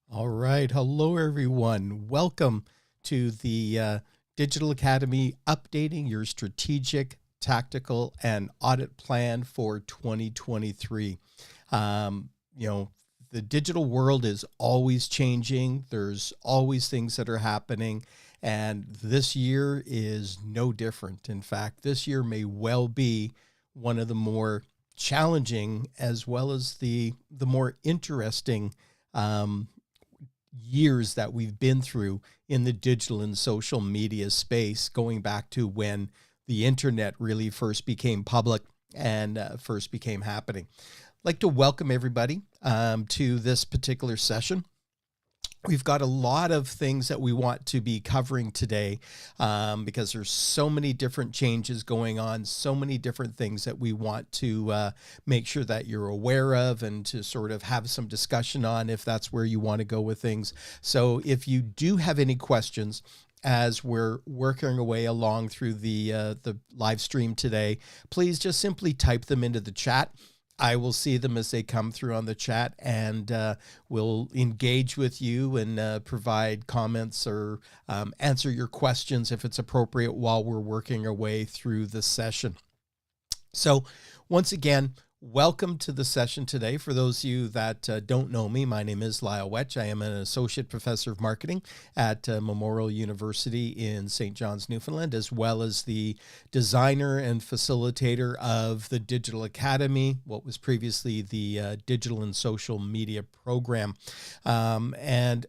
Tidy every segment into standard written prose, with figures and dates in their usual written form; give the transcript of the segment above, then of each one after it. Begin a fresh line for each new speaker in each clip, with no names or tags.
All right. Hello, everyone. Welcome to the Digital Academy, updating your strategic, tactical, and audit plan for 2023. Um, you know, the digital world is always changing. There's always things that are happening. And this year is no different. In fact, this year may well be one of the more challenging as well as the more interesting um, years that we've been through in the digital and social media space, going back to when the internet really first became public and first became happening. I'd like to welcome everybody to this particular session. We've got a lot of things that we want to be covering today because there's so many different changes going on, so many different things that we want to make sure that you're aware of and to sort of have some discussion on if that's where you want to go with things. So if you do have any questions as we're working our way along through the live stream today, please just simply type them into the chat. I will see them as they come through on the chat, and we'll engage with you and provide comments or answer your questions if it's appropriate while we're working our way through the session. So once again, welcome to the session today. For those of you that don't know me, my name is Lyle Wetch. I am an associate professor of marketing at Memorial University in St. John's, Newfoundland, as well as the designer and facilitator of the Digital Academy, what was previously the Digital and Social Media Program. And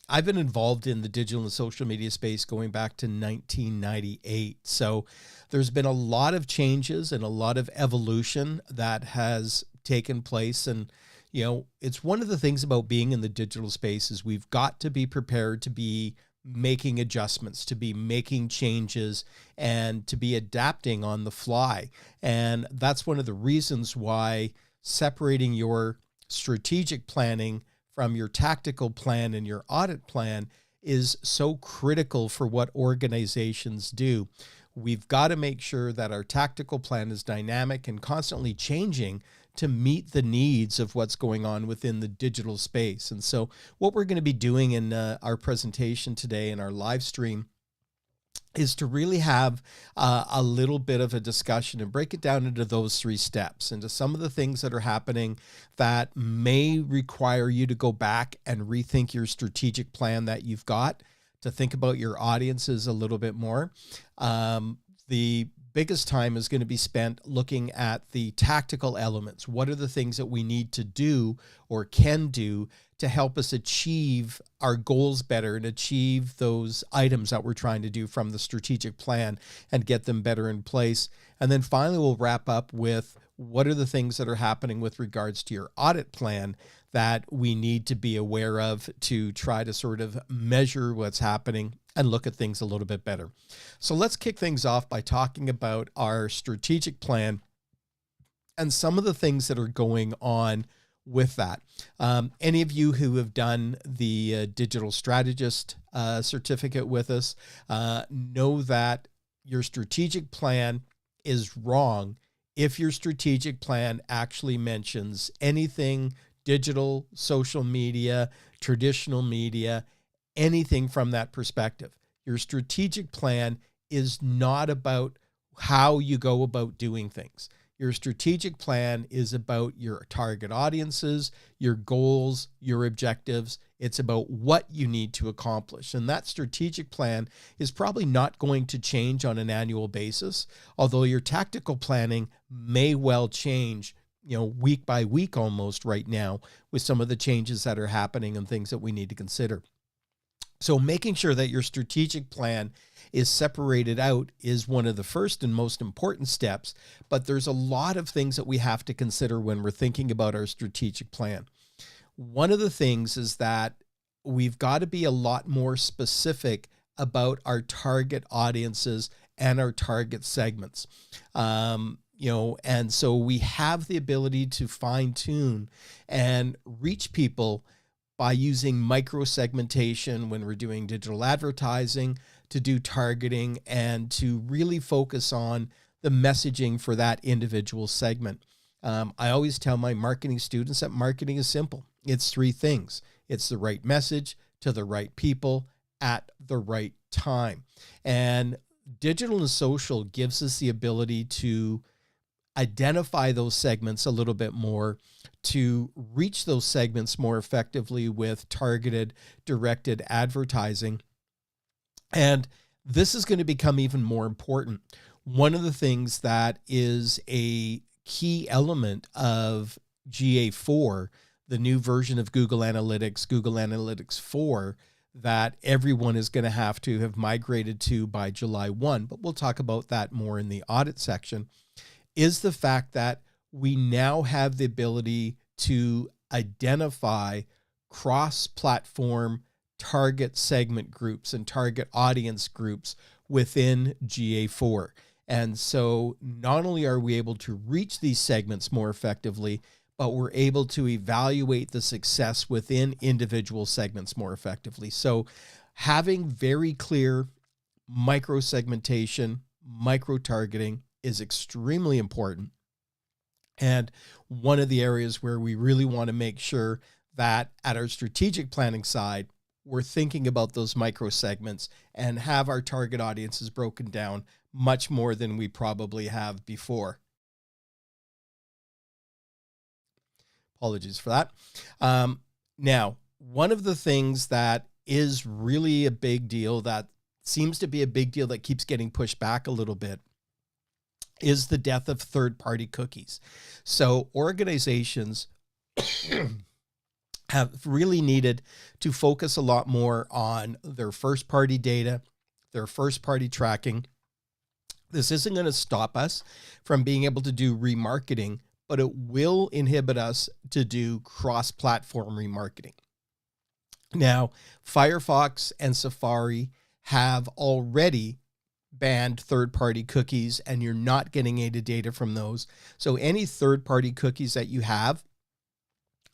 I've been involved in the digital and social media space going back to 1998. So there's been a lot of changes and a lot of evolution that has taken place. And, it's one of the things about being in the digital space is we've got to be prepared to be making adjustments, to be making changes, and to be adapting on the fly. And that's one of the reasons why separating your strategic planning from your tactical plan and your audit plan is so critical for what organizations do. We've got to make sure that our tactical plan is dynamic and constantly changing to meet the needs of what's going on within the digital space. And so what we're going to be doing in our presentation today in our live stream is to really have a little bit of a discussion and break it down into those three steps, into some of the things that are happening that may require you to go back and rethink your strategic plan that you've got, to think about your audiences a little bit more. The biggest time is going to be spent looking at the tactical elements. What are the things that we need to do or can do to help us achieve our goals better and achieve those items that we're trying to do from the strategic plan and get them better in place. And then finally, we'll wrap up with what are the things that are happening with regards to your audit plan that we need to be aware of to try to sort of measure what's happening and look at things a little bit better. So let's kick things off by talking about our strategic plan and some of the things that are going on with that. Any of you who have done the digital strategist certificate with us know that your strategic plan is wrong if your strategic plan actually mentions anything digital, social media, traditional media, anything from that perspective. Your strategic plan is not about how you go about doing things. Your strategic plan is about your target audiences, your goals, your objectives. It's about what you need to accomplish. And that strategic plan is probably not going to change on an annual basis, although your tactical planning may well change week by week almost right now with some of the changes that are happening and things that we need to consider. So making sure that your strategic plan is separated out is one of the first and most important steps, but there's a lot of things that we have to consider when we're thinking about our strategic plan. One of the things is that we've got to be a lot more specific about our target audiences and our target segments. And so we have the ability to fine tune and reach people by using micro segmentation when we're doing digital advertising, to do targeting and to really focus on the messaging for that individual segment. I always tell my marketing students that marketing is simple. It's three things. It's the right message to the right people at the right time. And digital and social gives us the ability to identify those segments a little bit more, to reach those segments more effectively with targeted, directed advertising. And this is going to become even more important. One of the things that is a key element of GA4, the new version of Google Analytics 4, that everyone is going to have migrated to by July 1, but we'll talk about that more in the audit section, is the fact that we now have the ability to identify cross-platform target segment groups and target audience groups within GA4. And so not only are we able to reach these segments more effectively, but we're able to evaluate the success within individual segments more effectively. So having very clear micro segmentation, micro targeting is extremely important. And one of the areas where we really want to make sure that at our strategic planning side, we're thinking about those micro segments and have our target audiences broken down much more than we probably have before. Apologies for that. Now, one of the things that is really a big deal, that seems to be a big deal that keeps getting pushed back a little bit, is the death of third-party cookies. So organizations have really needed to focus a lot more on their first-party data, their first-party tracking. This isn't going to stop us from being able to do remarketing, but it will inhibit us to do cross-platform remarketing. Now, Firefox and Safari have already banned third-party cookies, and you're not getting any data from those. So any third-party cookies that you have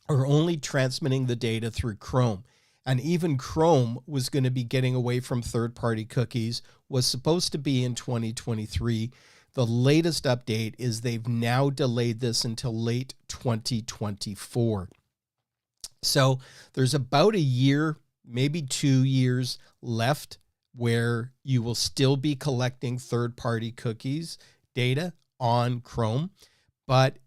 are only transmitting the data through Chrome. And even Chrome was going to be getting away from third-party cookies, was supposed to be in 2023. The latest update is they've now delayed this until late 2024. So there's about a year, maybe 2 years left where you will still be collecting third-party cookies data on Chrome. But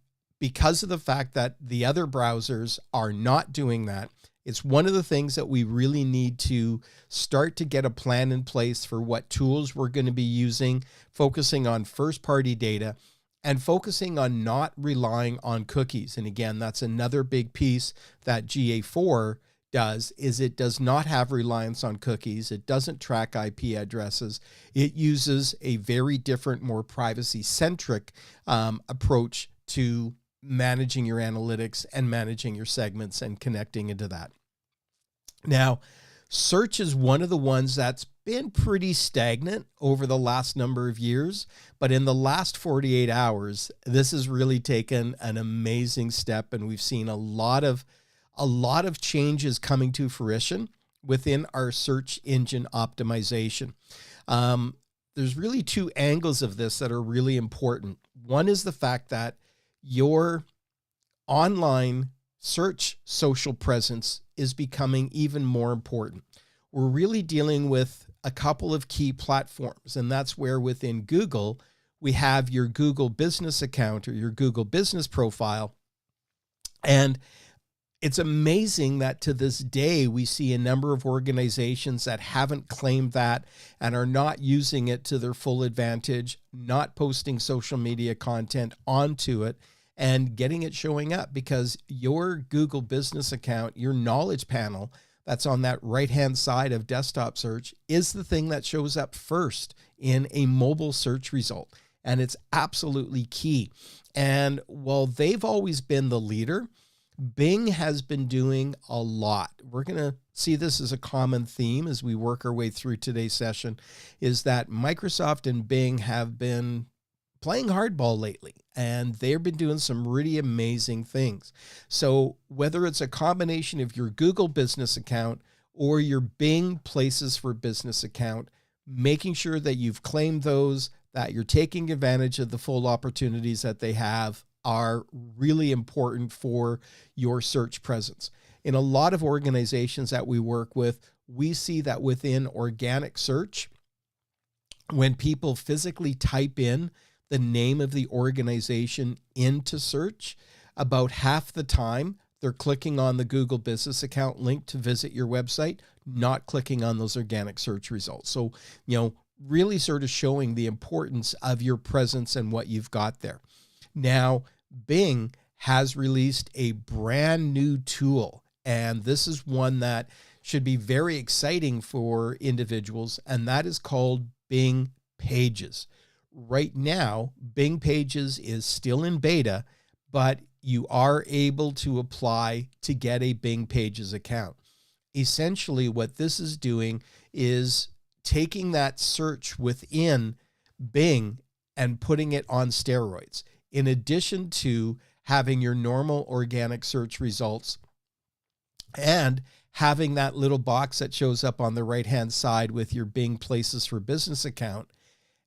because of the fact that the other browsers are not doing that, it's one of the things that we really need to start to get a plan in place for what tools we're going to be using, focusing on first-party data and focusing on not relying on cookies. And again, that's another big piece that GA4 does, is it does not have reliance on cookies. It doesn't track IP addresses. It uses a very different, more privacy-centric approach to managing your analytics and managing your segments and connecting into that. Now, search is one of the ones that's been pretty stagnant over the last number of years, but in the last 48 hours, this has really taken an amazing step, and we've seen a lot of changes coming to fruition within our search engine optimization. There's really two angles of this that are really important. One is the fact that your online search social presence is becoming even more important. We're really dealing with a couple of key platforms, and that's where within Google, we have your Google business account or your Google business profile. And it's amazing that to this day, we see a number of organizations that haven't claimed that and are not using it to their full advantage, not posting social media content onto it and getting it showing up, because your Google business account, your knowledge panel that's on that right-hand side of desktop search, is the thing that shows up first in a mobile search result. And it's absolutely key. And while they've always been the leader, Bing has been doing a lot. We're going to see this as a common theme as we work our way through today's session, is that Microsoft and Bing have been playing hardball lately, and they've been doing some really amazing things. So whether it's a combination of your Google business account or your Bing Places for Business account, making sure that you've claimed those, that you're taking advantage of the full opportunities that they have, are really important for your search presence. In a lot of organizations that we work with, we see that within organic search, when people physically type in the name of the organization into search, about half the time they're clicking on the Google Business Account link to visit your website, not clicking on those organic search results. So, really sort of showing the importance of your presence and what you've got there. Now, Bing has released a brand new tool, and this is one that should be very exciting for individuals, and that is called Bing Pages. Right now, Bing Pages is still in beta, but you are able to apply to get a Bing Pages account. Essentially, what this is doing is taking that search within Bing and putting it on steroids. In addition to having your normal organic search results and having that little box that shows up on the right-hand side with your Bing Places for Business account,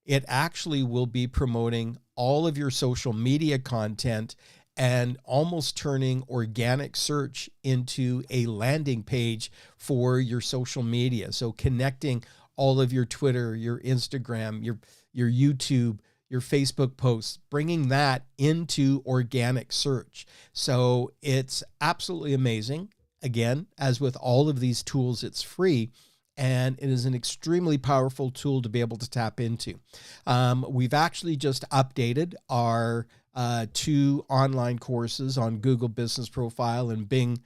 it actually will be promoting all of your social media content and almost turning organic search into a landing page for your social media. So connecting all of your Twitter, your Instagram, your YouTube, your Facebook posts, bringing that into organic search. So it's absolutely amazing. Again, as with all of these tools, it's free, and it is an extremely powerful tool to be able to tap into. We've actually just updated our 2 online courses on Google Business Profile and Bing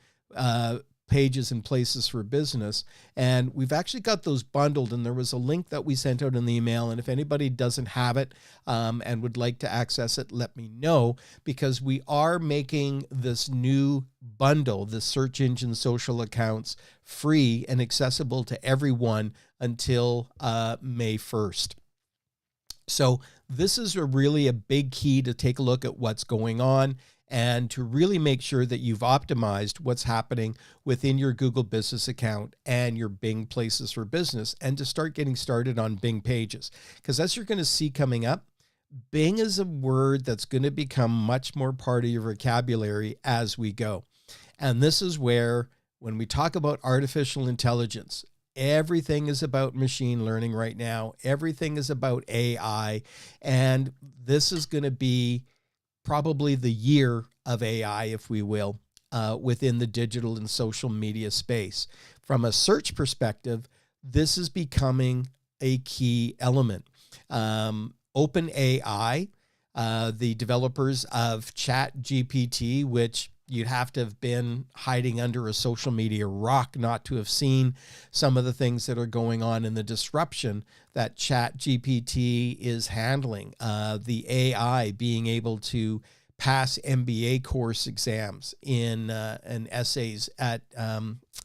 Pages and Places for Business. And we've actually got those bundled, and there was a link that we sent out in the email. And if anybody doesn't have it and would like to access it, let me know, because we are making this new bundle, the search engine social accounts, free and accessible to everyone until May 1st. So this is really a big key to take a look at what's going on and to really make sure that you've optimized what's happening within your Google Business account and your Bing Places for Business, and to start getting started on Bing Pages. Because as you're going to see coming up, Bing is a word that's going to become much more part of your vocabulary as we go. And this is where, when we talk about artificial intelligence, everything is about machine learning right now. Everything is about AI. And this is going to be probably the year of AI, if we will, within the digital and social media space. From a search perspective, this is becoming a key element. OpenAI, the developers of ChatGPT, which you'd have to have been hiding under a social media rock not to have seen some of the things that are going on in the disruption that ChatGPT is handling. The AI being able to pass MBA course exams and essays at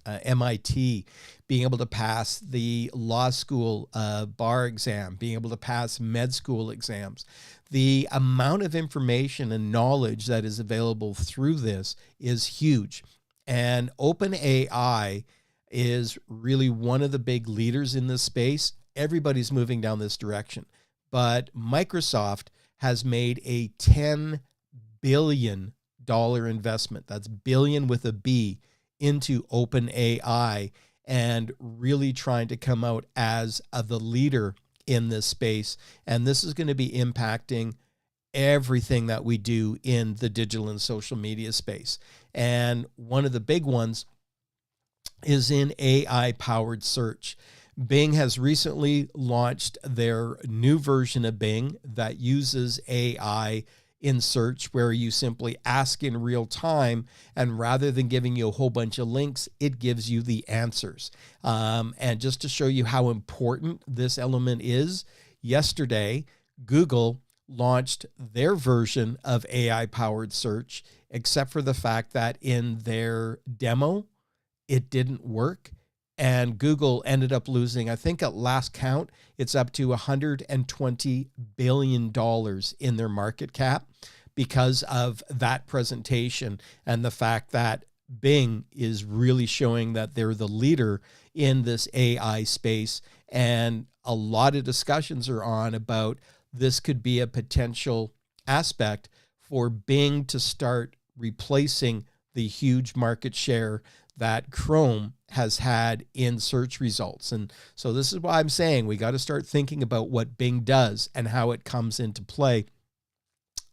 MIT, being able to pass the law school bar exam, being able to pass med school exams. The amount of information and knowledge that is available through this is huge. And OpenAI is really one of the big leaders in this space. Everybody's moving down this direction. But Microsoft has made a $10 billion investment, that's billion with a B, into OpenAI, and really trying to come out as the leader in this space. And this is going to be impacting everything that we do in the digital and social media space. And one of the big ones is in AI-powered search. Bing has recently launched their new version of Bing that uses AI in search, where you simply ask in real time, and rather than giving you a whole bunch of links, it gives you the answers. And just to show you how important this element is, yesterday, Google launched their version of AI-powered search, except for the fact that in their demo, it didn't work. And Google ended up losing, I think at last count, it's up to $120 billion in their market cap because of that presentation and the fact that Bing is really showing that they're the leader in this AI space. And a lot of discussions are on about this could be a potential aspect for Bing to start replacing the huge market share that Chrome has had in search results. And so this is why I'm saying we got to start thinking about what Bing does and how it comes into play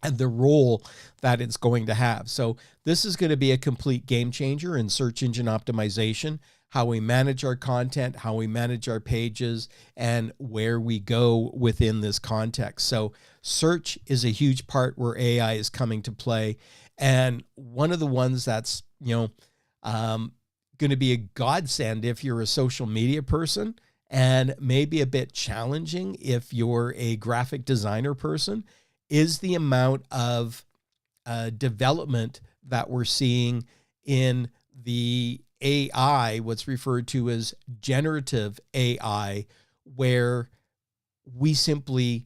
and the role that it's going to have. So this is going to be a complete game changer in search engine optimization, how we manage our content, how we manage our pages, and where we go within this context. So search is a huge part where AI is coming to play. And one of the ones that's, going to be a godsend if you're a social media person, and maybe a bit challenging if you're a graphic designer person, is the amount of development that we're seeing in the AI, what's referred to as generative AI, where we simply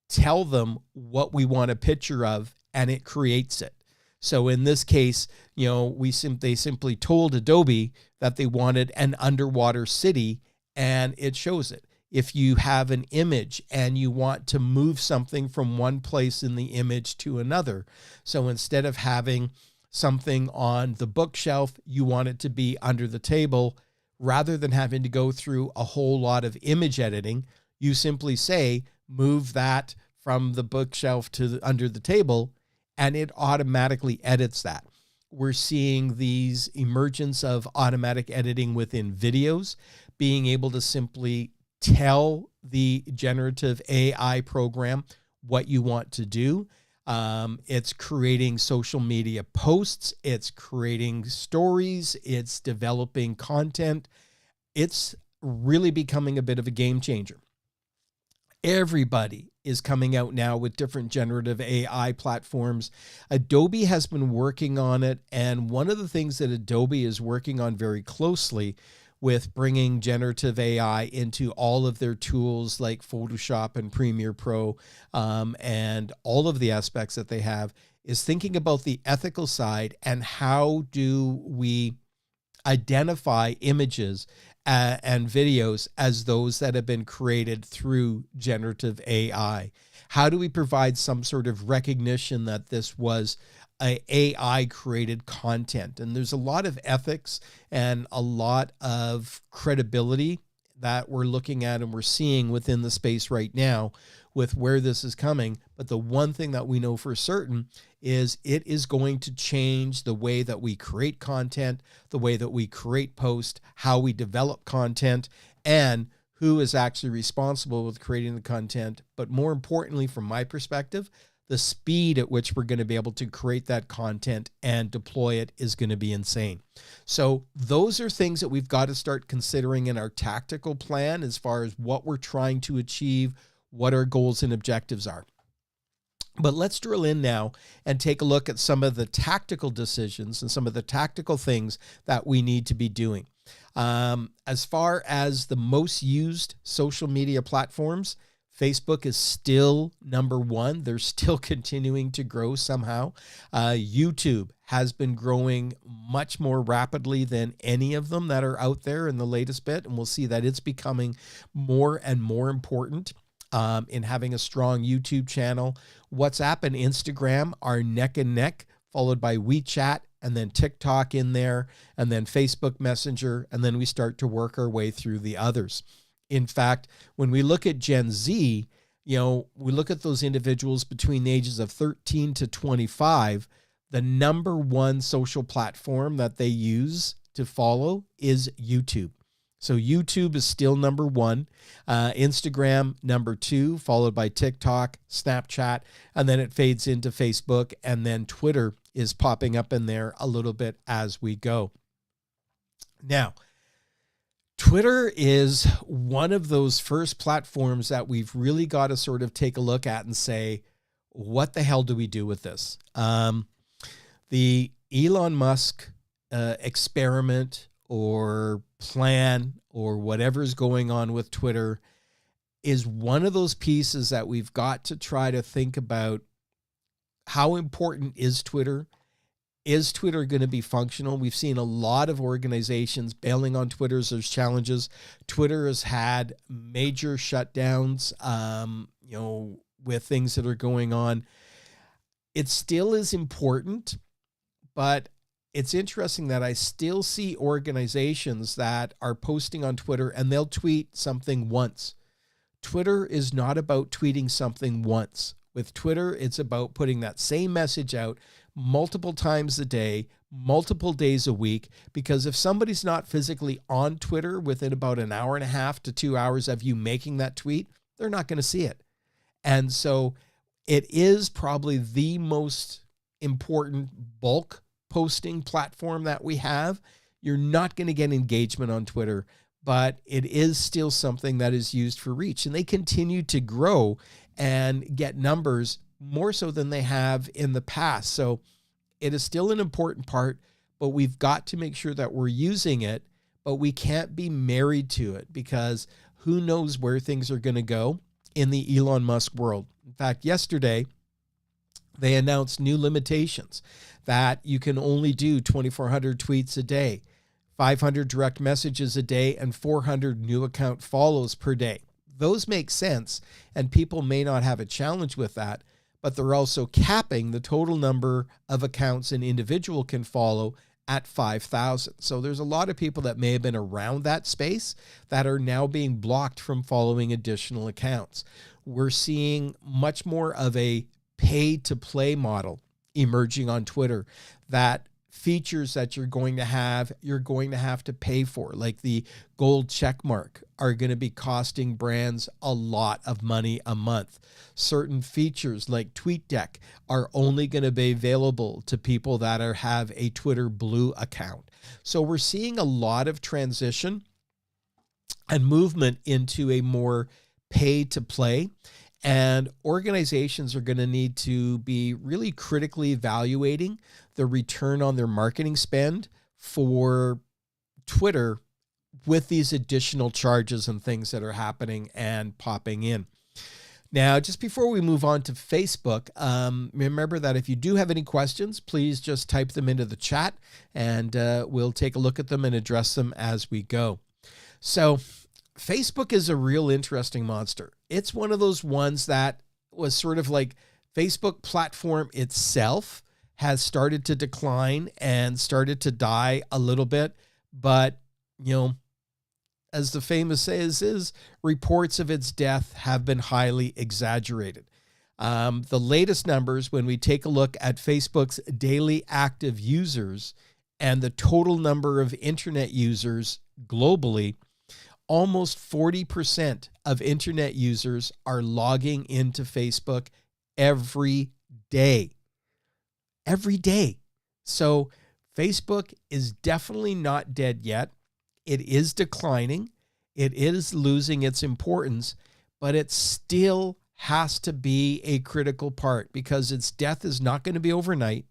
tell them what we want a picture of and it creates it. So in this case, they simply told Adobe that they wanted an underwater city and it shows it. If you have an image and you want to move something from one place in the image to another, so instead of having something on the bookshelf, you want it to be under the table, rather than having to go through a whole lot of image editing, you simply say, move that from the bookshelf to under the table, and it automatically edits that. We're seeing these emergence of automatic editing within videos, being able to simply tell the generative AI program what you want to do. It's creating social media posts. It's creating stories. It's developing content. It's really becoming a bit of a game changer. Everybody is coming out now with different generative AI platforms. Adobe has been working on it. And one of the things that Adobe is working on very closely with bringing generative AI into all of their tools like Photoshop and Premiere Pro, and all of the aspects that they have, is thinking about the ethical side and how do we identify images and videos as those that have been created through generative AI. How do we provide some sort of recognition that this was a AI created content? And there's a lot of ethics and a lot of credibility that we're looking at and we're seeing within the space right now with where this is coming. But the one thing that we know for certain is it is going to change the way that we create content, the way that we create posts, how we develop content, and who is actually responsible with creating the content. But more importantly, from my perspective, the speed at which we're going to be able to create that content and deploy it is going to be insane. So those are things that we've got to start considering in our tactical plan as far as what we're trying to achieve, what our goals and objectives are. But let's drill in now and take a look at some of the tactical decisions and some of the tactical things that we need to be doing. As far as the most used social media platforms, Facebook is still number one. They're still continuing to grow somehow. YouTube has been growing much more rapidly than any of them that are out there in the latest bit. And we'll see that it's becoming more and more important in having a strong YouTube channel. WhatsApp and Instagram are neck and neck, followed by WeChat, and then TikTok in there, and then Facebook Messenger, and then we start to work our way through the others. In fact, when we look at Gen Z, we look at those individuals between the ages of 13 to 25, the number one social platform that they use to follow is YouTube. So YouTube is still number one, Instagram number two, followed by TikTok, Snapchat, and then it fades into Facebook, and then Twitter is popping up in there a little bit as we go. Now, Twitter is one of those first platforms that we've really got to sort of take a look at and say, what the hell do we do with this? The Elon Musk experiment or plan or whatever's going on with Twitter is one of those pieces that we've got to try to think about. How important is Twitter? Is Twitter going to be functional? We've seen a lot of organizations bailing on Twitter as there's challenges. Twitter has had major shutdowns, with things that are going on. It still is important, but it's interesting that I still see organizations that are posting on Twitter and they'll tweet something once. Twitter is not about tweeting something once. With Twitter, it's about putting that same message out multiple times a day, multiple days a week, because if somebody's not physically on Twitter within about an hour and a half to 2 hours of you making that tweet, they're not going to see it. And so it is probably the most important bulk posting platform that we have. You're not going to get engagement on Twitter, but it is still something that is used for reach. And they continue to grow and get numbers more so than they have in the past. So it is still an important part, but we've got to make sure that we're using it, but we can't be married to it because who knows where things are going to go in the Elon Musk world. In fact, yesterday, they announced new limitations that you can only do 2,400 tweets a day, 500 direct messages a day, and 400 new account follows per day. Those make sense, and people may not have a challenge with that, but they're also capping the total number of accounts an individual can follow at 5,000. So there's a lot of people that may have been around that space that are now being blocked from following additional accounts. We're seeing much more of a pay-to-play model emerging on Twitter, that features that you're going to have to pay for, like the gold check mark, are going to be costing brands a lot of money a month. Certain features like TweetDeck are only going to be available to people that have a Twitter Blue account. So we're seeing a lot of transition and movement into a more pay to play. And organizations are going to need to be really critically evaluating the return on their marketing spend for Twitter with these additional charges and things that are happening and popping in. Now, just before we move on to Facebook, remember that if you do have any questions, please just type them into the chat and we'll take a look at them and address them as we go. So Facebook is a real interesting monster. It's one of those ones that was sort of like Facebook platform itself has started to decline and started to die a little bit. But, you know, as the famous says, is reports of its death have been highly exaggerated. The latest numbers, when we take a look at Facebook's daily active users and the total number of internet users globally, almost 40% of internet users are logging into Facebook every day. Every day. So Facebook is definitely not dead yet. It is declining. It is losing its importance, but it still has to be a critical part because its death is not going to be overnight.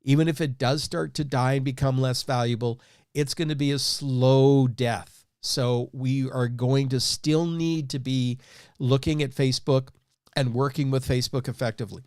Even if it does start to die and become less valuable, it's going to be a slow death. So we are going to still need to be looking at Facebook and working with Facebook effectively.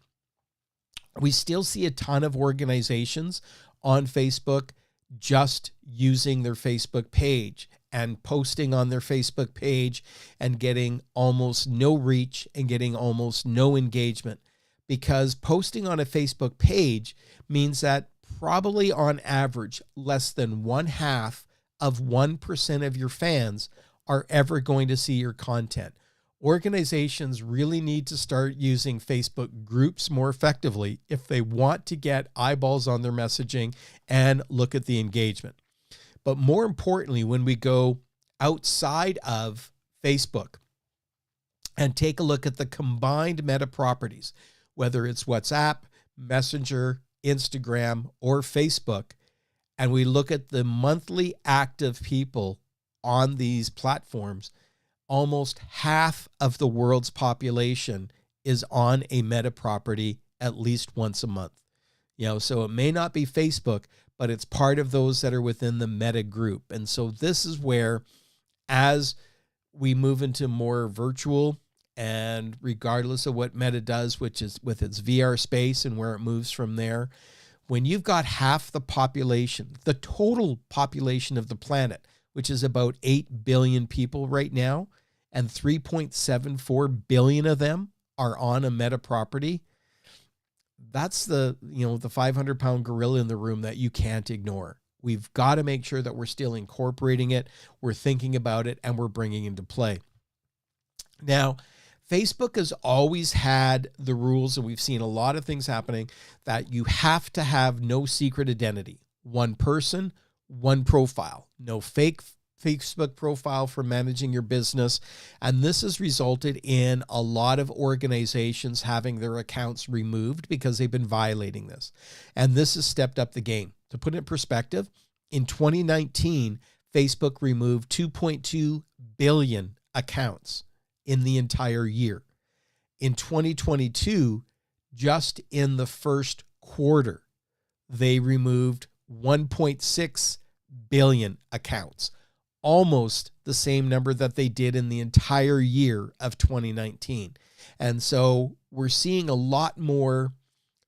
We still see a ton of organizations on Facebook just using their Facebook page and posting on their Facebook page and getting almost no reach and getting almost no engagement, because posting on a Facebook page means that probably on average less than 1/2 of 1% of your fans are ever going to see your content. Organizations really need to start using Facebook groups more effectively if they want to get eyeballs on their messaging and look at the engagement. But more importantly, when we go outside of Facebook and take a look at the combined meta properties, whether it's WhatsApp, Messenger, Instagram, or Facebook, and we look at the monthly active people on these platforms, almost half of the world's population is on a meta property at least once a month. You know, so it may not be Facebook, but it's part of those that are within the meta group. And so this is where, as we move into more virtual, and regardless of what Meta does, which is with its VR space and where it moves from there, when you've got half the population, the total population of the planet, which is about 8 billion people right now, and 3.74 billion of them are on a meta property, that's the 500-pound gorilla in the room that you can't ignore. We've got to make sure that we're still incorporating it, we're thinking about it, and we're bringing it into play. Now, Facebook has always had the rules, and we've seen a lot of things happening, that you have to have no secret identity. One person, one profile. No fake Facebook profile for managing your business. And this has resulted in a lot of organizations having their accounts removed because they've been violating this. And this has stepped up the game. To put it in perspective, in 2019, Facebook removed 2.2 billion accounts in the entire year. In 2022, just in the first quarter, they removed 1.6 billion accounts, almost the same number that they did in the entire year of 2019. And so we're seeing a lot more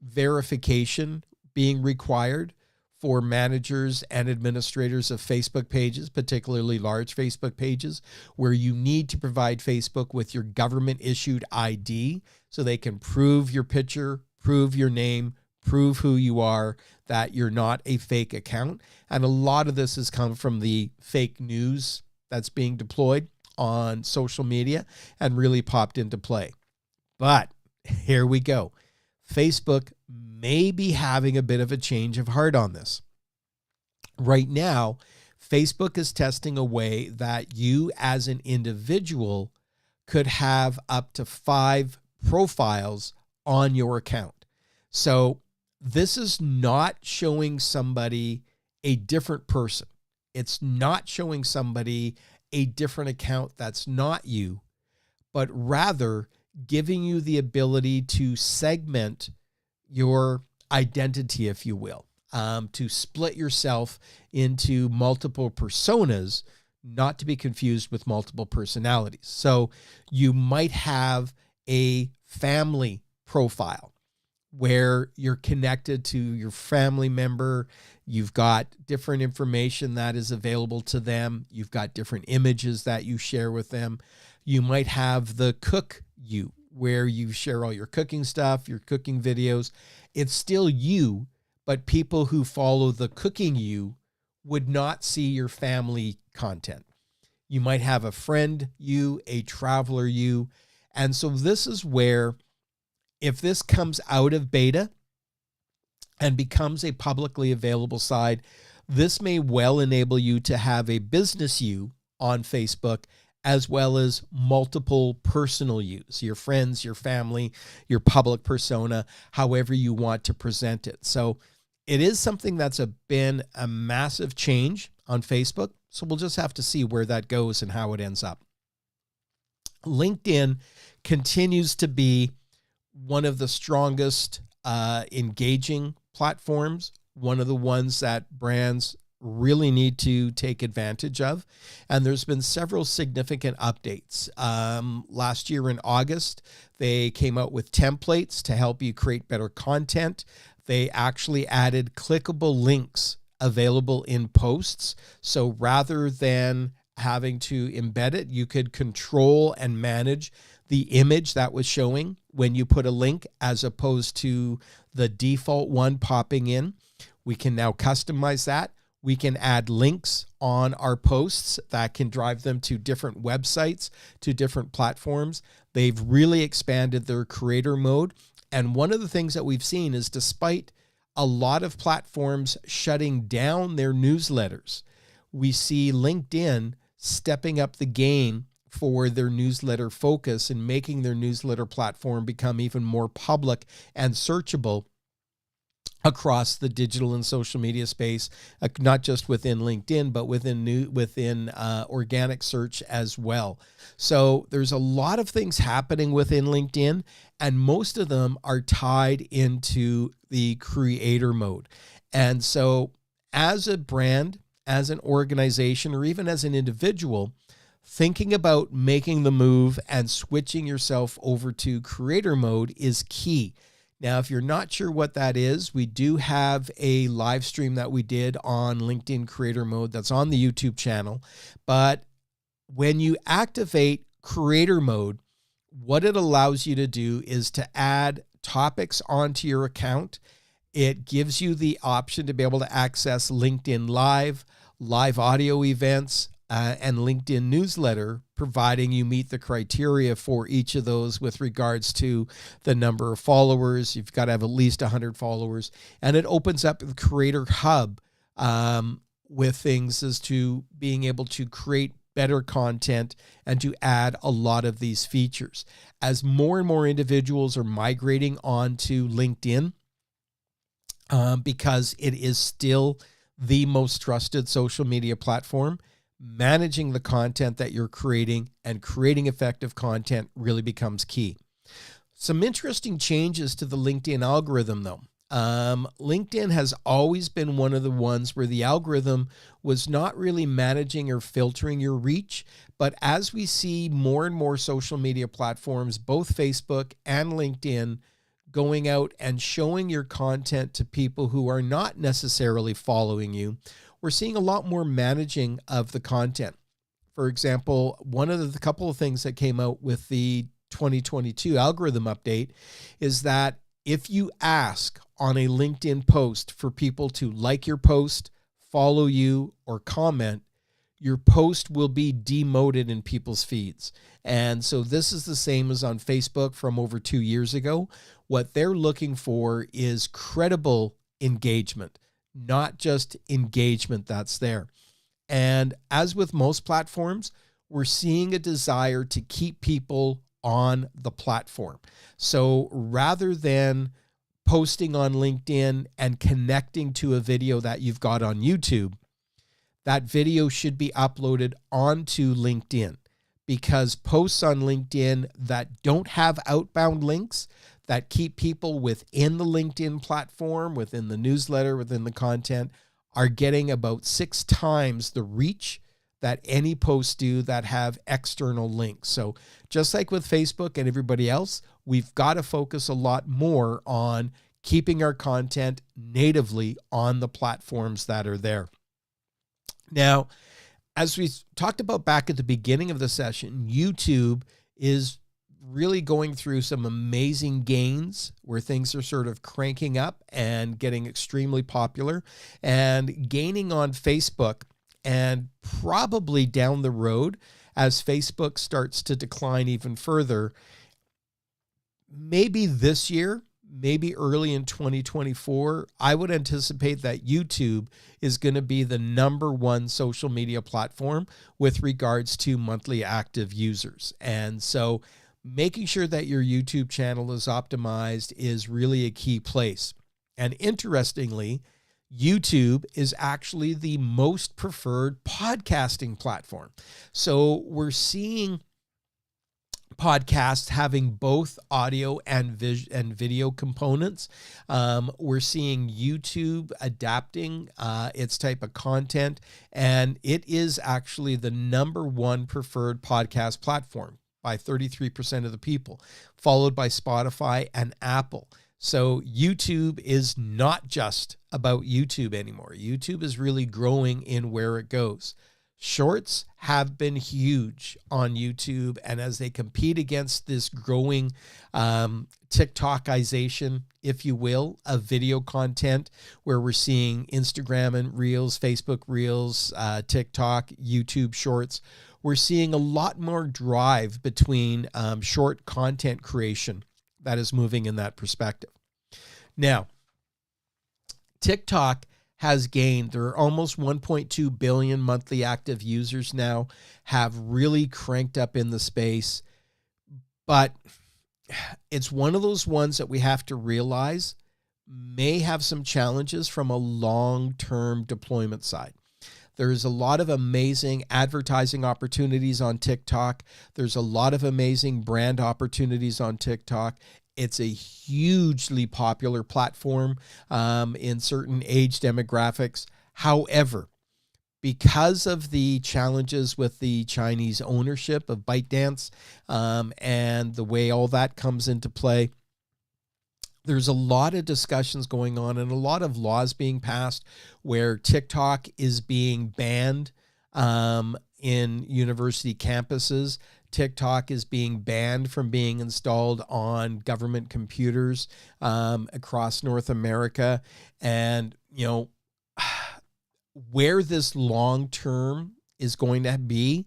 verification being required for managers and administrators of Facebook pages, particularly large Facebook pages, where you need to provide Facebook with your government-issued ID so they can prove your picture, prove your name, prove who you are, that you're not a fake account. And a lot of this has come from the fake news that's being deployed on social media and really popped into play. But here we go. Facebook may be having a bit of a change of heart on this. Right now, Facebook is testing a way that you as an individual could have up to 5 profiles on your account. So this is not showing somebody a different person. It's not showing somebody a different account that's not you, but rather giving you the ability to segment your identity, if you will, to split yourself into multiple personas, not to be confused with multiple personalities. So you might have a family profile where you're connected to your family member. You've got different information that is available to them. You've got different images that you share with them. You might have the cook you, where you share all your cooking stuff, your cooking videos. It's still you, but people who follow the cooking you would not see your family content. You might have a friend you, a traveler you. And so this is where, if this comes out of beta and becomes a publicly available site, this may well enable you to have a business you on Facebook, as well as multiple personal yous, your friends, your family, your public persona, however you want to present it. So it is something that's been a massive change on Facebook. So we'll just have to see where that goes and how it ends up. LinkedIn continues to be one of the strongest engaging platforms, one of the ones that brands really need to take advantage of. And there's been several significant updates. Last year in August, they came out with templates to help you create better content. They actually added clickable links available in posts. So rather than having to embed it, you could control and manage the image that was showing when you put a link, as opposed to the default one popping in. We can now customize that. We can add links on our posts that can drive them to different websites, to different platforms. They've really expanded their creator mode. And one of the things that we've seen is, despite a lot of platforms shutting down their newsletters, we see LinkedIn stepping up the game for their newsletter focus and making their newsletter platform become even more public and searchable across the digital and social media space, not just within LinkedIn, but within organic search as well. So there's a lot of things happening within LinkedIn, and most of them are tied into the creator mode. And so as a brand, as an organization, or even as an individual, thinking about making the move and switching yourself over to creator mode is key. Now, if you're not sure what that is, we do have a live stream that we did on LinkedIn Creator Mode that's on the YouTube channel. But when you activate Creator Mode, what it allows you to do is to add topics onto your account. It gives you the option to be able to access LinkedIn live audio events, and LinkedIn newsletter, providing you meet the criteria for each of those with regards to the number of followers. You've got to have at least 100 followers. And it opens up the Creator Hub with things as to being able to create better content and to add a lot of these features. As more and more individuals are migrating onto LinkedIn, because it is still the most trusted social media platform, managing the content that you're creating and creating effective content really becomes key. Some interesting changes to the LinkedIn algorithm, though. LinkedIn has always been one of the ones where the algorithm was not really managing or filtering your reach. But as we see more and more social media platforms, both Facebook and LinkedIn, going out and showing your content to people who are not necessarily following you, we're seeing a lot more managing of the content. For example, one of the couple of things that came out with the 2022 algorithm update is that if you ask on a LinkedIn post for people to like your post, follow you, or comment, your post will be demoted in people's feeds. And so this is the same as on Facebook from over 2 years ago. What they're looking for is credible engagement, not just engagement that's there. And as with most platforms, we're seeing a desire to keep people on the platform. So rather than posting on LinkedIn and connecting to a video that you've got on YouTube, that video should be uploaded onto LinkedIn, because posts on LinkedIn that don't have outbound links, that keep people within the LinkedIn platform, within the newsletter, within the content, are getting about 6 times the reach that any posts do that have external links. So just like with Facebook and everybody else, we've got to focus a lot more on keeping our content natively on the platforms that are there. Now, as we talked about back at the beginning of the session, YouTube is really going through some amazing gains where things are sort of cranking up and getting extremely popular, and gaining on Facebook, and probably down the road as Facebook starts to decline even further, maybe this year, maybe early in 2024, I would anticipate that YouTube is going to be the #1 social media platform with regards to monthly active users. And so making sure that your YouTube channel is optimized is really a key place. And interestingly, YouTube is actually the most preferred podcasting platform. So we're seeing podcasts having both audio and video components. We're seeing YouTube adapting its type of content, and it is actually the #1 preferred podcast platform by 33% of the people, followed by Spotify and Apple. So YouTube is not just about YouTube anymore. YouTube is really growing in where it goes. Shorts have been huge on YouTube, and as they compete against this growing TikTokization, if you will, of video content, where we're seeing Instagram and Reels, Facebook Reels, TikTok, YouTube Shorts, we're seeing a lot more drive between short content creation that is moving in that perspective. Now, TikTok has gained, there are almost 1.2 billion monthly active users now, have really cranked up in the space. But it's one of those ones that we have to realize may have some challenges from a long-term deployment side. There's a lot of amazing advertising opportunities on TikTok. There's a lot of amazing brand opportunities on TikTok. It's a hugely popular platform in certain age demographics. However, because of the challenges with the Chinese ownership of ByteDance and the way all that comes into play, there's a lot of discussions going on and a lot of laws being passed where TikTok is being banned in university campuses TikTok is being banned from being installed on government computers across North America. And, where this long term is going to be,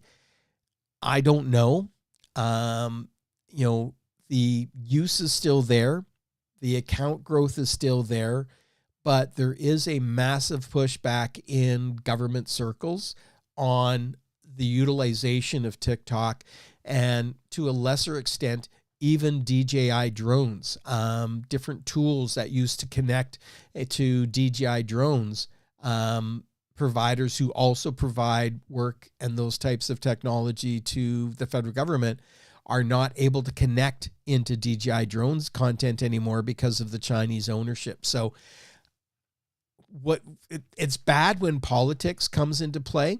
I don't know. The use is still there. The account growth is still there, but there is a massive pushback in government circles on the utilization of TikTok, and to a lesser extent, even DJI drones, different tools that used to connect to DJI drones, providers who also provide work and those types of technology to the federal government are not able to connect into DJI drones content anymore because of the Chinese ownership. So it's bad when politics comes into play,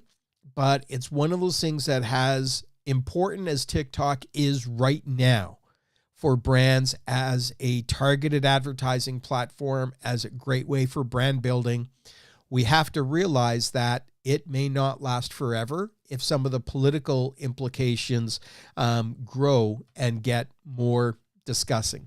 but it's one of those things that, has important as TikTok is right now for brands as a targeted advertising platform, as a great way for brand building, we have to realize that it may not last forever if some of the political implications grow and get more discussing.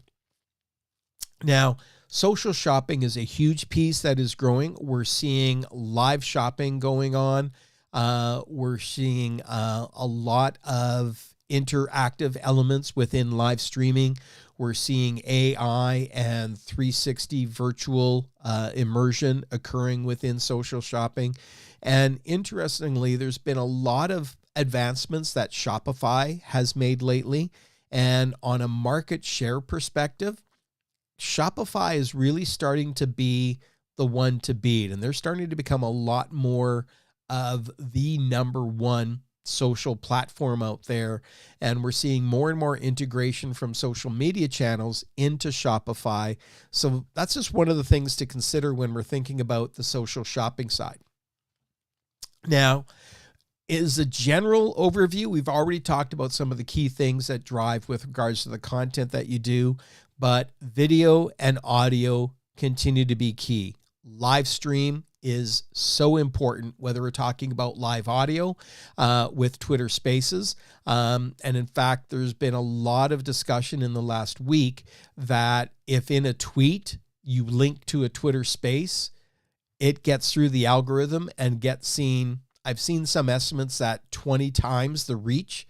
Now, social shopping is a huge piece that is growing. We're seeing live shopping going on. We're seeing a lot of interactive elements within live streaming. We're seeing AI and 360 virtual immersion occurring within social shopping. And interestingly, there's been a lot of advancements that Shopify has made lately. And on a market share perspective, Shopify is really starting to be the one to beat. And they're starting to become a lot more of the number one social platform out there. And we're seeing more and more integration from social media channels into Shopify. So that's just one of the things to consider when we're thinking about the social shopping side. Now, is a general overview. We've already talked about some of the key things that drive with regards to the content that you do, but video and audio continue to be key. Live stream is so important, whether we're talking about live audio with Twitter Spaces. And in fact, there's been a lot of discussion in the last week that if in a tweet you link to a Twitter Space, it gets through the algorithm and gets seen. I've seen some estimates that 20 times the reach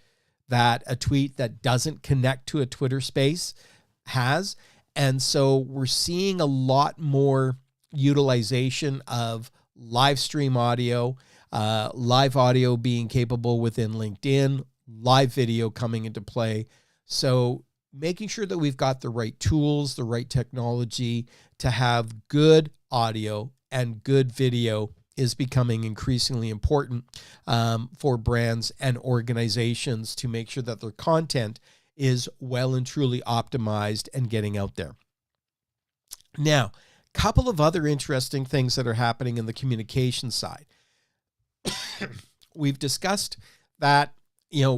that a tweet that doesn't connect to a Twitter Space has. And so we're seeing a lot more utilization of live stream audio, live audio being capable within LinkedIn, live video coming into play. So making sure that we've got the right tools, the right technology to have good audio and good video is becoming increasingly important for brands and organizations to make sure that their content is well and truly optimized and getting out there. Now, a couple of other interesting things that are happening in the communication side. We've discussed that,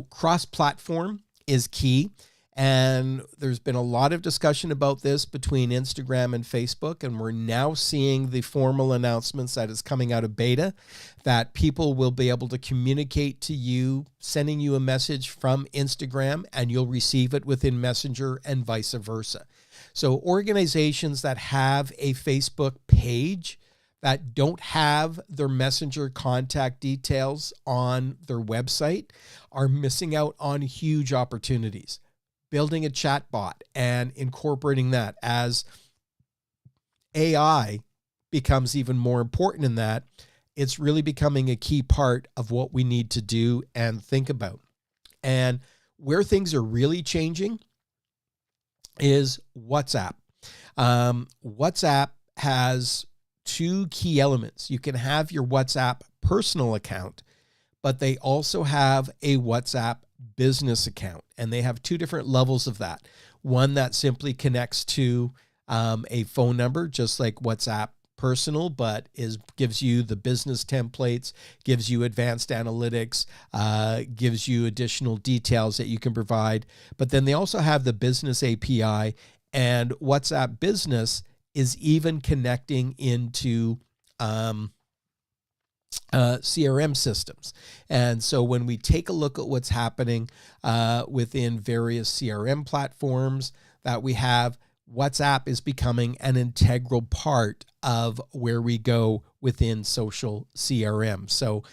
cross-platform is key. And there's been a lot of discussion about this between Instagram and Facebook, and we're now seeing the formal announcements that is coming out of beta that people will be able to communicate to you, sending you a message from Instagram, and you'll receive it within Messenger and vice versa. So organizations that have a Facebook page that don't have their Messenger contact details on their website are missing out on huge opportunities. Building a chatbot and incorporating that as AI becomes even more important in that, it's really becoming a key part of what we need to do and think about. And where things are really changing is WhatsApp. WhatsApp has two key elements. You can have your WhatsApp personal account, but they also have a WhatsApp business account, and they have two different levels of that. One that simply connects to a phone number, just like WhatsApp personal, but gives you the business templates, gives you advanced analytics, gives you additional details that you can provide. But then they also have the business API, and WhatsApp Business is even connecting into CRM systems. And so when we take a look at what's happening within various CRM platforms that we have, WhatsApp is becoming an integral part of where we go within social CRM. So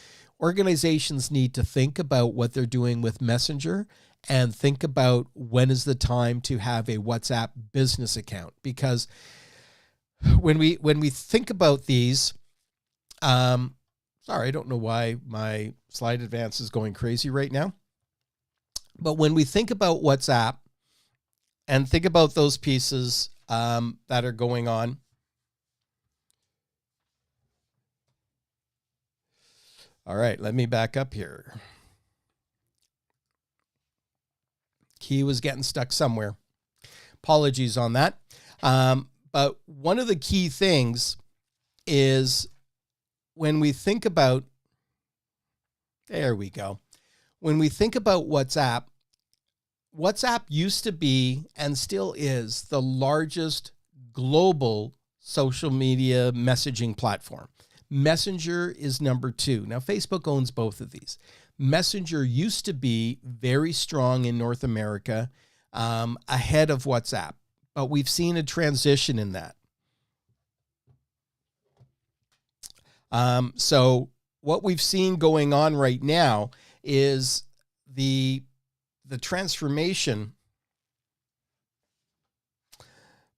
organizations need to think about what they're doing with Messenger and think about when is the time to have a WhatsApp business account. Because when we think about these, sorry, I don't know why my slide advance is going crazy right now. But when we think about WhatsApp and think about those pieces that are going on, all right, let me back up here. Key was getting stuck somewhere. Apologies on that. But one of the key things is when we think about, there we go. When we think about WhatsApp, WhatsApp used to be and still is the largest global social media messaging platform. Messenger is number 2. Now, Facebook owns both of these. Messenger used to be very strong in North America, ahead of WhatsApp, but we've seen a transition in that. So what we've seen going on right now is the transformation.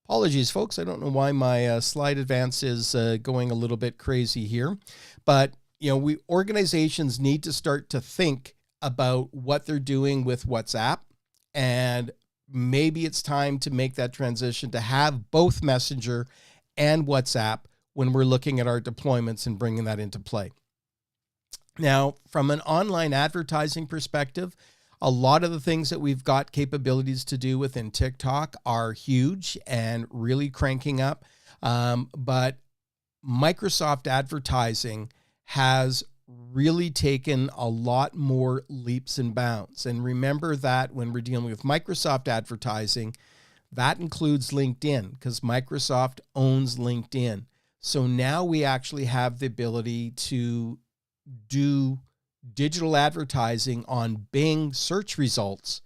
Apologies, folks. I don't know why my slide advance is going a little bit crazy here, but organizations need to start to think about what they're doing with WhatsApp, and maybe it's time to make that transition to have both Messenger and WhatsApp when we're looking at our deployments and bringing that into play. Now, from an online advertising perspective, a lot of the things that we've got capabilities to do within TikTok are huge and really cranking up. But Microsoft advertising has really taken a lot more leaps and bounds. And remember that when we're dealing with Microsoft advertising, that includes LinkedIn, because Microsoft owns LinkedIn. So now we actually have the ability to do digital advertising on Bing search results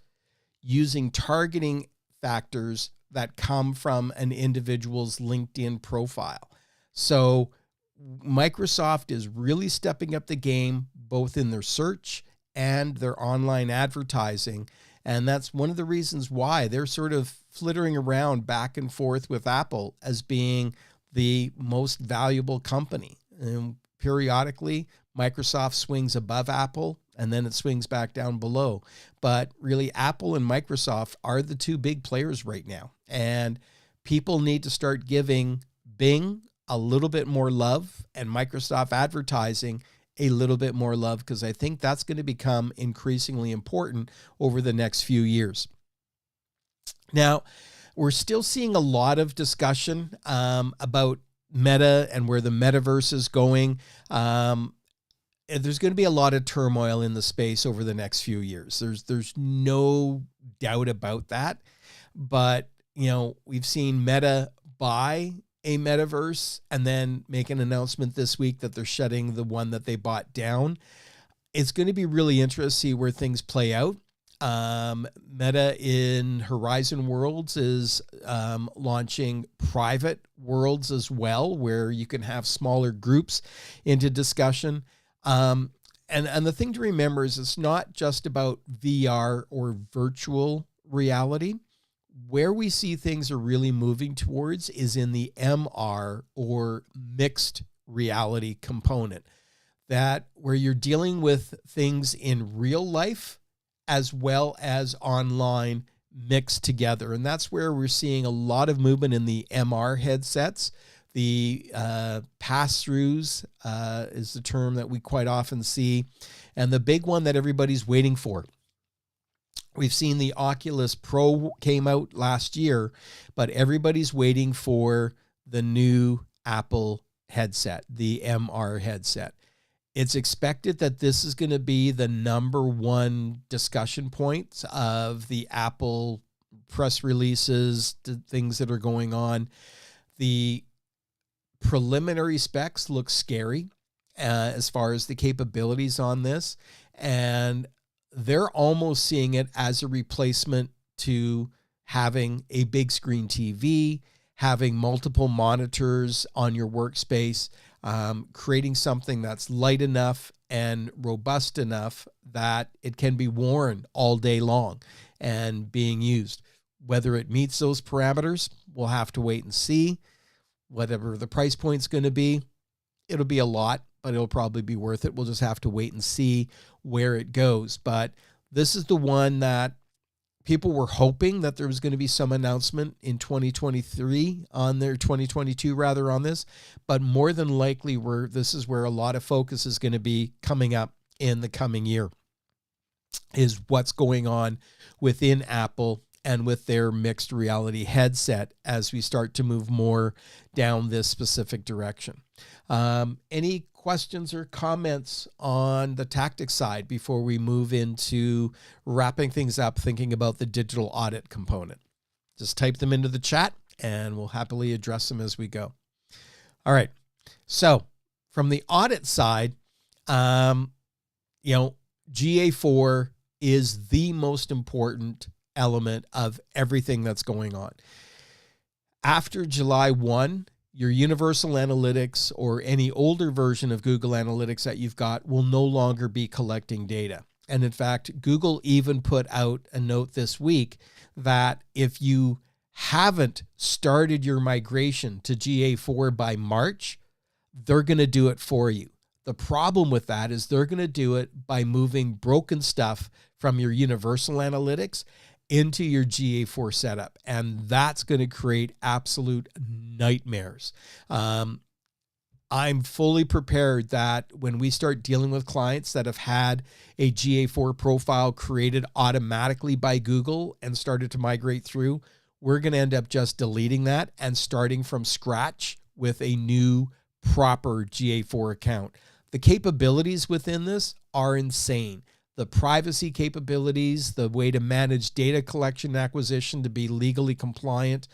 using targeting factors that come from an individual's LinkedIn profile. So Microsoft is really stepping up the game, both in their search and their online advertising. And that's one of the reasons why they're sort of flittering around back and forth with Apple as being the most valuable company. And periodically, Microsoft swings above Apple, and then it swings back down below. But really, Apple and Microsoft are the two big players right now. And people need to start giving Bing a little bit more love and Microsoft advertising a little bit more love, because I think that's going to become increasingly important over the next few years. Now, we're still seeing a lot of discussion about Meta and where the metaverse is going. There's going to be a lot of turmoil in the space over the next few years. There's no doubt about that. But, we've seen Meta buy a metaverse and then make an announcement this week that they're shutting the one that they bought down. It's going to be really interesting to see where things play out. Meta in Horizon Worlds is launching private worlds as well, where you can have smaller groups into discussion. And the thing to remember is it's not just about VR or virtual reality. Where we see things are really moving towards is in the MR or mixed reality component, that where you're dealing with things in real life as well as online mixed together. And that's where we're seeing a lot of movement in the MR headsets. The pass-throughs is the term that we quite often see. And the big one that everybody's waiting for. We've seen the Oculus Pro came out last year, but everybody's waiting for the new Apple headset, the MR headset. It's expected that this is going to be the number one discussion point of the Apple press releases, the things that are going on. The preliminary specs look scary. as far as the capabilities on this. And they're almost seeing it as a replacement to having a big screen TV, having multiple monitors on your workspace, creating something that's light enough and robust enough that it can be worn all day long and being used. Whether it meets those parameters, we'll have to wait and see. Whatever the price point's going to be, it'll be a lot, but it'll probably be worth it. We'll just have to wait and see where it goes. But this is the one that people were hoping that there was going to be some announcement in 2023 on their 2022 rather on this, but more than likely this is where a lot of focus is going to be coming up in the coming year, is what's going on within Apple and with their mixed reality headset as we start to move more down this specific direction. Any questions or comments on the tactics side before we move into wrapping things up, thinking about the digital audit component? Just type them into the chat and we'll happily address them as we go. All right. So from the audit side, GA4 is the most important element of everything that's going on. After July 1, your Universal Analytics or any older version of Google Analytics that you've got will no longer be collecting data. And in fact, Google even put out a note this week that if you haven't started your migration to GA4 by March, they're going to do it for you. The problem with that is they're going to do it by moving broken stuff from your Universal Analytics into your GA4 setup. And that's going to create absolute nightmares. I'm fully prepared that when we start dealing with clients that have had a GA4 profile created automatically by Google and started to migrate through, we're going to end up just deleting that and starting from scratch with a new proper GA4 account. The capabilities within this are insane. The privacy capabilities, the way to manage data collection and acquisition to be legally compliant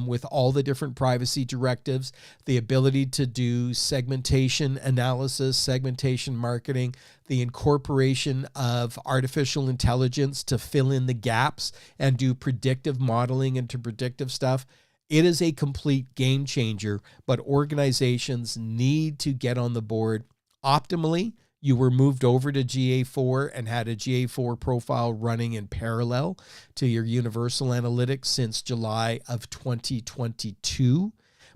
with all the different privacy directives, the ability to do segmentation analysis, segmentation marketing, the incorporation of artificial intelligence to fill in the gaps and do predictive modeling into predictive stuff. It is a complete game changer, but organizations need to get on the board optimally. You were moved over to GA4 and had a GA4 profile running in parallel to your Universal Analytics since July of 2022.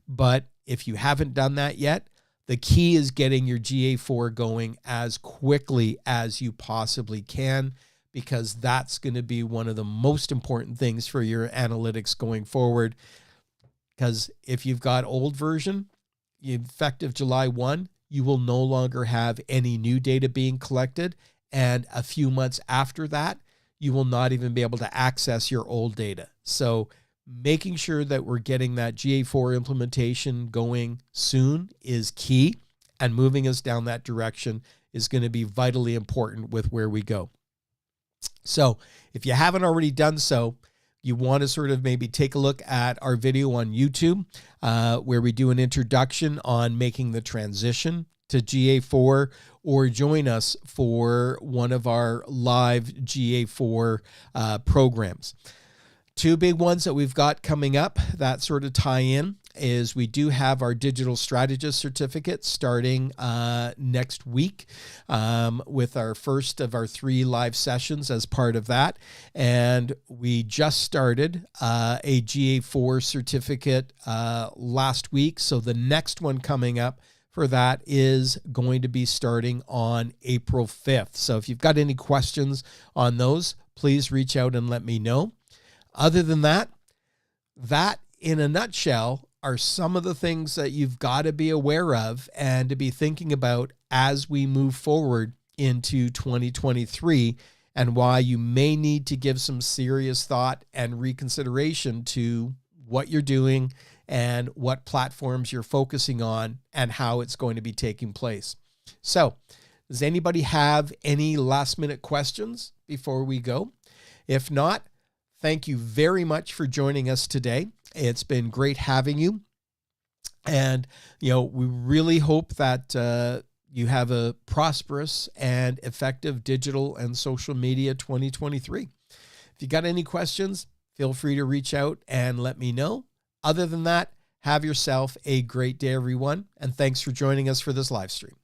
But if you haven't done that yet, the key is getting your GA4 going as quickly as you possibly can, because that's going to be one of the most important things for your analytics going forward. Because if you've got old version, effective July 1, you will no longer have any new data being collected. And a few months after that, you will not even be able to access your old data. So making sure that we're getting that GA4 implementation going soon is key, and moving us down that direction is going to be vitally important with where we go. So if you haven't already done so, you want to sort of maybe take a look at our video on YouTube where we do an introduction on making the transition to GA4, or join us for one of our live GA4 programs. Two big ones that we've got coming up that sort of tie in is we do have our digital strategist certificate starting next week with our first of our 3 live sessions as part of that. And we just started a GA4 certificate last week. So the next one coming up for that is going to be starting on April 5th. So if you've got any questions on those, please reach out and let me know. Other than that, that in a nutshell are some of the things that you've got to be aware of and to be thinking about as we move forward into 2023, and why you may need to give some serious thought and reconsideration to what you're doing and what platforms you're focusing on and how it's going to be taking place. So, does anybody have any last minute questions before we go? If not, thank you very much for joining us today. It's been great having you. And, we really hope that you have a prosperous and effective digital and social media 2023. If you got any questions, feel free to reach out and let me know. Other than that, have yourself a great day, everyone, and thanks for joining us for this live stream.